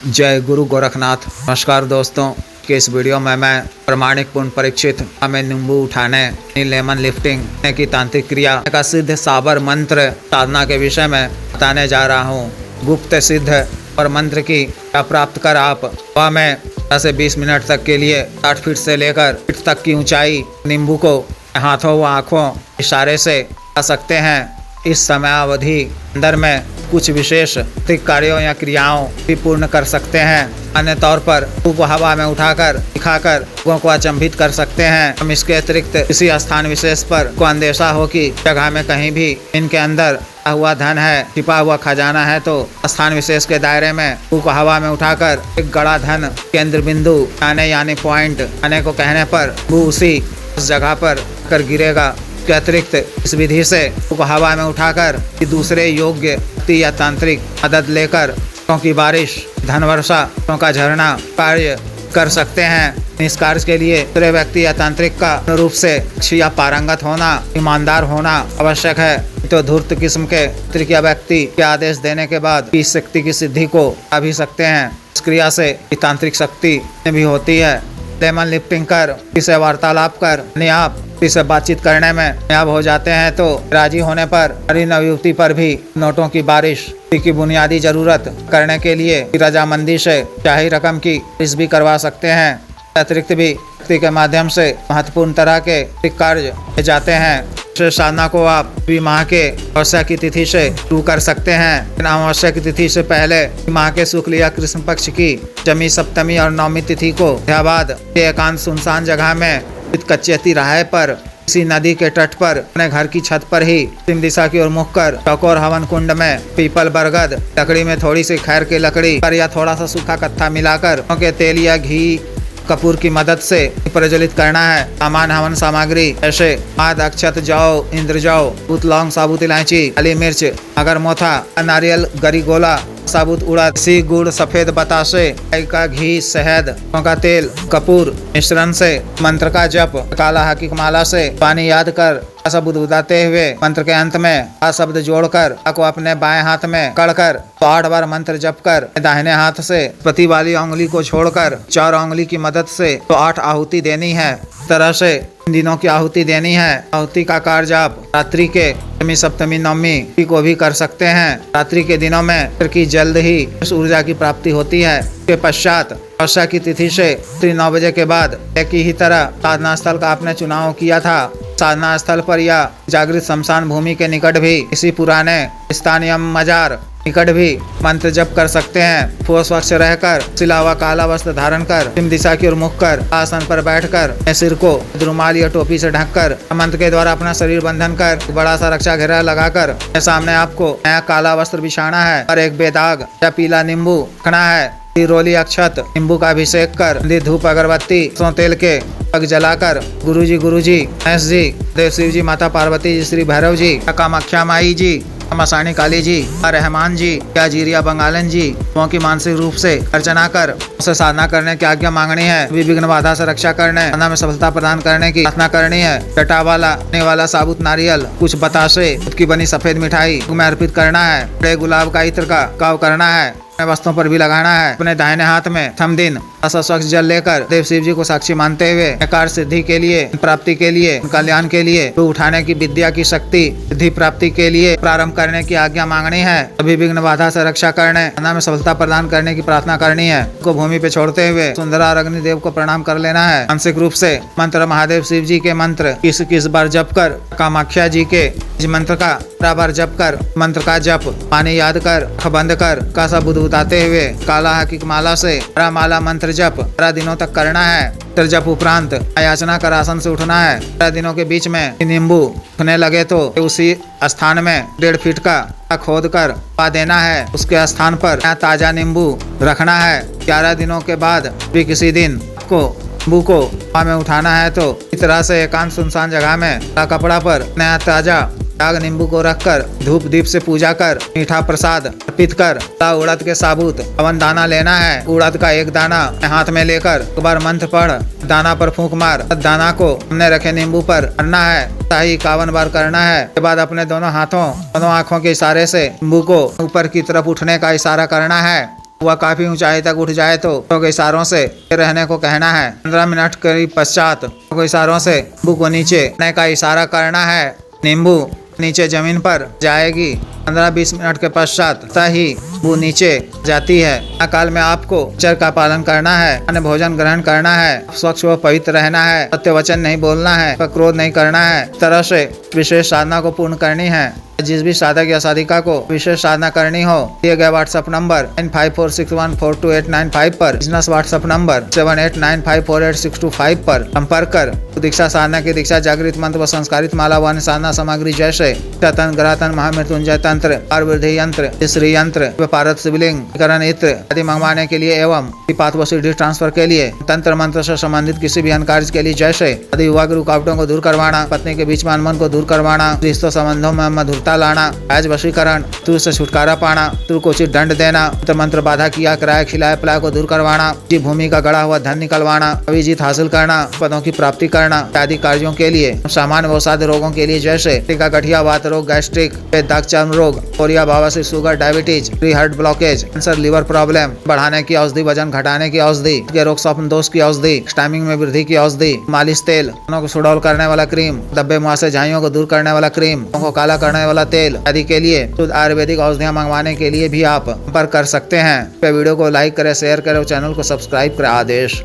जय गुरु गोरखनाथ। नमस्कार दोस्तों, के इस वीडियो में मैं प्रमाणिक पूर्ण परीक्षित हमें नींबू उठाने लेमन लिफ्टिंग की तांत्रिक क्रिया का सिद्ध साबर मंत्र साधना के विषय में बताने जा रहा हूँ। गुप्त सिद्ध और मंत्र की प्राप्त कर आप वह में 10 से 20 मिनट तक के लिए 60 फीट से लेकर फीट तक की ऊंचाई नींबू को हाथों व आँखों इशारे से आ सकते हैं। इस समयावधि अंदर में कुछ विशेष कार्यों या क्रियाओं भी पूर्ण कर सकते हैं। अन्य तौर पर धूप हवा में उठाकर दिखाकर लोगों को अचंभित कर सकते हैं। हम इसके अतिरिक्त किसी स्थान विशेष पर को अंदेशा हो कि जगह में कहीं भी इनके अंदर हुआ धन है, छिपा हुआ खजाना है, तो स्थान विशेष के दायरे में धूप हवा में उठाकर एक गड़ा धन केंद्र बिंदु आने यानी पॉइंट आने को कहने पर वो उसी जगह पर कर गिरेगा। के अतिरिक्त इस विधि से हवा में उठाकर दूसरे योग्य या तांत्रिक मदद लेकर की बारिश, धन वर्षा का झरना कार्य कर सकते हैं। इस कार्य के लिए दूसरे व्यक्ति या तांत्रिक का रूप से या पारंगत होना, ईमानदार होना आवश्यक है। तो धूर्त किस्म के तांत्रिक या व्यक्ति के आदेश देने के बाद इस शक्ति की सिद्धि को पा भी सकते हैं। इस क्रिया से तांत्रिक शक्ति भी होती है। लेमन लिफ्टिंग कर इसे वार्तालाप कर अपने आप इसे बातचीत करने में कामयाब हो जाते हैं तो राजी होने पर हरी नवयुवती पर भी नोटों की बारिश की बुनियादी जरूरत करने के लिए रजामंदी से शाही रकम की बारिश भी करवा सकते हैं। अतिरिक्त भी शक्ति के माध्यम से महत्वपूर्ण तरह के कार्य जाते हैं। साधना को आप माह के अमावस्या की तिथि से शुरू कर सकते हैं। अमावस्या की तिथि से पहले माह के शुक्ल या कृष्ण पक्ष की जमी सप्तमी और नवमी तिथि को बाद एकांत सुनसान जगह में कच्चे तिराहे पर किसी नदी के तट पर अपने घर की छत पर ही पश्चिम दिशा की ओर मुख कर चौकोर हवन कुंड में पीपल बरगद लकड़ी में थोड़ी सी खैर की लकड़ी पर या थोड़ा सा सूखा कत्था मिलाकर के तेल या घी कपूर की मदद से प्रज्वलित करना है। सामान हवन सामग्री ऐसे आद अक्षत जौ, इंद्र जौ, दूध लौंग, साबुत इलायची, काली मिर्च, अगर मोथा, नारियल, गरी गोला, साबुत उड़द, सी गुड़, सफेद बतासे, गाय का घी, शहद का तेल, कपूर मिश्रण से मंत्र का जप काला हकीक माला से पानी याद कर शब्द बुदाते हुए मंत्र के अंत में आ शब्द जोड़कर को अपने बाएं हाथ में कड़कर 8 बार मंत्र जप कर दाहिने हाथ से प्रति वाली उंगली को छोड़कर 4 उंगली की मदद से 8 आहुति देनी है। तरह से इन दिनों की आहुति देनी है। आहुति का कार्य आप रात्रि के सप्तमी नवमी को भी कर सकते हैं। रात्रि के दिनों में की जल्द ही उस ऊर्जा की प्राप्ति होती है। के पश्चात अमावस्या की तिथि से 9 बजे के बाद एक ही तरह साधना स्थल का आपने चुनाव किया था। साधना स्थल पर या जागृत शमशान भूमि के निकट भी इसी पुराने स्थानीय मजार निकट भी मंत्र जप कर सकते हैं। स्वच्छ रहकर सिलावा काला वस्त्र धारण कर पश्चिम दिशा की ओर मुख कर आसन पर बैठकर सिर को रुमाल या टोपी से ढककर मंत्र के द्वारा अपना शरीर बंधन कर बड़ा सा रक्षा घेरा लगाकर सामने आपको नया काला वस्त्र बिछाना है और एक बेदाग या पीला नींबू रखना है। रोली अक्षत नींबू का अभिषेक कर धूप अगरबत्ती तेल के पग जलाकर गुरुजी गणेश जी, देव शिव जी, माता पार्वती जी, श्री भैरव जी, कामाख्या माई जी, मसानी काली जी, रहमान जी या जीरिया बंगालन जी की मानसिक रूप से अर्चना कर उसे साधना करने की आज्ञा मांगनी है। विघ्न बाधा से रक्षा करने, साधना में सफलता प्रदान करने की प्रार्थना करनी है। टटा वाला साबुत नारियल, कुछ बतासे, दूध की बनी सफेद मिठाई में अर्पित करना है। बड़े गुलाब का इत्र का काव करना है, वस्तुओं पर भी लगाना है। अपने दाहिने हाथ में थम दिन स्वच्छ जल लेकर देव शिव जी को साक्षी मानते हुए कार्य सिद्धि के लिए, प्राप्ति के लिए, कल्याण के लिए, उठाने की विद्या की शक्ति सिद्धि प्राप्ति के लिए प्रारंभ करने की आज्ञा मांगनी है। सभी विघ्न बाधा से रक्षा करने, साधना में सफलता प्रदान करने की प्रार्थना करनी है। को भूमि पे छोड़ते हुए सुंदरा और अग्निदेव को प्रणाम कर लेना है। मानसिक रूप से मंत्र महादेव शिव जी के मंत्र किस बार जप कर, कामाख्या जी के मंत्र का बार जप कर मंत्र का जप पानी याद कर बंद कर का सब उतारते हुए काला हकीक माला से माला मंत्र जप 12 दिनों तक करना है। जप उपरांत याचना कर आसन से उठना है। 12 दिनों के बीच में नींबू उठने लगे तो उसी स्थान में 1.5 फीट का खोद कर पा देना है। उसके स्थान पर ताजा नींबू रखना है। 11 दिनों के बाद भी किसी दिन को नींबू को हवा में उठाना है तो इस तरह से एकांत सुनसान जगह में कपड़ा पर नया ताजा दाग नींबू को रखकर धूप दीप से पूजा कर मीठा प्रसाद अर्पित कर उड़द के साबुत हवन दाना लेना है। उड़द का एक दाना हाथ में लेकर एक बार मंत्र पढ़ दाना पर फूंक मार दाना को हमने रखे नींबू पर करना है। 51 बार करना है। के बाद अपने दोनों हाथों दोनों आँखों के इशारे से नींबू को ऊपर की तरफ उठने का इशारा करना है। वह काफी ऊंचाई तक उठ जाए तो के इशारों से रहने को कहना है। 15 मिनट करीब पश्चात को इशारों से नींबू को नीचे रखने का इशारा करना है। नींबू नीचे जमीन पर जाएगी। 15-20 मिनट के पश्चात ही वो नीचे जाती है। काल में आपको चर का पालन करना है, अन्य भोजन ग्रहण करना है, स्वच्छ व पवित्र रहना है, सत्य वचन नहीं बोलना है, क्रोध नहीं करना है। इस तरह से विशेष साधना को पूर्ण करनी है। जिस भी साधक या साधिका को विशेष साधना करनी हो, दिए गए व्हाट्सएप नंबर 9546142895 पर, बिजनेस व्हाट्सएप नंबर 78954862 पर संपर्क कर दीक्षा साधना की दीक्षा, जागृत मंत्र व संस्कारित माला व अन्य साधना सामग्री जैसे तंत्र, ग्रहतंत्र, महामृत्युंजय तंत्र, पारवृद्धि यंत्र, श्री यंत्र, पारद शिवलिंग, करण इत्र आदि मंगवाने के लिए एवं पात व सीढ़ी ट्रांसफर के लिए तंत्र मंत्र से संबंधित किसी भी कार्य के लिए जैसे आदि विवाह की रुकावटों को दूर करवाना, पत्नी के बीच में अनबन को दूर करवाना, रिश्तों संबंधों में मधुरता लाना, आज वशीकरण, तुर से छुटकारा पाना, तुर को उचित दंड देना, मंत्र बाधा किया कराया खिलाया पिलाया को दूर करवाना, जीव भूमि का गड़ा हुआ धन निकलवाना, अभिजीत हासिल करना, पदों की प्राप्ति करना आदि कार्यों के लिए, सामान्य व साध्य रोगों के लिए जैसे टीका, गठिया, वात रोग, गैस्ट्रिक, दाग चर्म रोग, कोरिया, बवासीर, sugar, diabetes, pre heart blockage, cancer, liver problem, बढ़ाने की औषधि, वजन घटाने की औषधि, रोग स्वप्न दोष की औषधि, टाइमिंग में वृद्धि की औषधि, मालिश तेल, को सुडौल करने वाला क्रीम, धब्बे मुहासे झाइयों को दूर करने वाला क्रीम, को काला करने वाला तेल आदि के लिए शुद्ध आयुर्वेदिक औषधियां मंगवाने के लिए भी आप संपर्क कर सकते हैं। वीडियो को लाइक करें, शेयर करें, चैनल को सब्सक्राइब करें। आदेश।